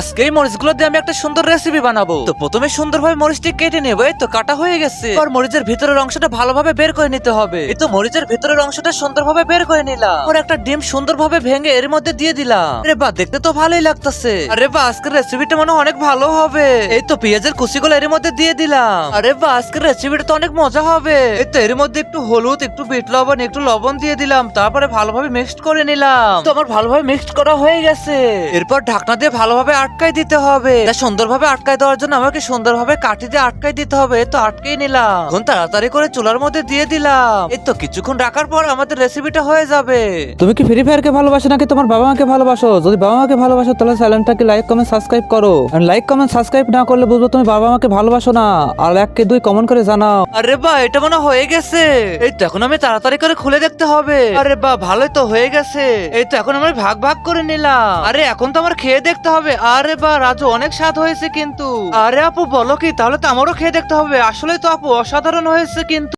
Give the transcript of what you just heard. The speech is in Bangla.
আজকে এই মরিচগুলো দিয়ে আমি একটা সুন্দর রেসিপি বানাবো। তো প্রথমে সুন্দরভাবে মরিচটি কেটে নেবো। এই তো কাটা হয়ে গেছে। আর মরিচের ভিতরের অংশটা ভালোভাবে বের করে নিতে হবে। এই তো মরিচের ভিতরের অংশটা সুন্দরভাবে বের করে নিলাম। আর একটা ডিম সুন্দরভাবে ভেঙে এর মধ্যে দিয়ে দিলাম। আরে বাহ, দেখতে তো ভালোই লাগতেছে। আরে বাহ, আজকের রেসিপিটা মনে হয় অনেক ভালো হবে। এই তো পেঁয়াজের কুচিগুলো এর মধ্যে দিয়ে দিলাম। আরে বাহ, আজকের রেসিপিটা তো অনেক মজা হবে। এই তো এর মধ্যে একটু হলুদ, একটু বিট লবণ, একটু লবণ দিয়ে দিলাম। তারপরে ভালোভাবে মিক্সড করে নিলাম। তো আমার ভালোভাবে মিক্সড করা হয়ে গেছে। এরপর ঢাকনা দিয়ে ভালোভাবে আটকাই দিতে হবে। তা সুন্দরভাবে আটকাই দেওয়ার জন্য আমাকে সুন্দরভাবে কাঠি দিয়ে আটকাই দিতে হবে। এই তো আটকেই নিলাম। এখন তাড়াতাড়ি করে চুলার মধ্যে দিয়ে দিলাম। এই তো কিছুক্ষণ রাখার পর আমাদের রেসিপিটা হয়ে যাবে। তুমি কি ফ্রি ফায়ারকে ভালোবাসো নাকি তোমার বাবা মাকে ভালোবাসো? যদি বাবা মাকে ভালোবাসো তাহলে চ্যানেলটাকে লাইক কমেন্ট সাবস্ক্রাইব করো। আর লাইক কমেন্ট সাবস্ক্রাইব না করলে বুঝবো তুমি বাবা মাকে ভালোবাসো না। আর 1 কে 2 কমেন্ট করে জানাও। আরে বাহ, এটা মনে হয় হয়ে গেছে। এই তো এখন আমি তাড়াতাড়ি করে খুলে দেখতে হবে। আরে বাহ, ভালোই তো হয়ে গেছে। এই তো এখন আমি ভাগ ভাগ করে নিলাম। আরে এখন তো আমার খেয়ে দেখতে হবে। আরে বাহ রাজু, অনেক স্বাদ হয়েছে কিন্তু। আরে আপু বলো কি, তাহলে তো আমারও খেয়ে দেখতে হবে। আসলে তো আপু অসাধারণ হয়েছে কিন্তু।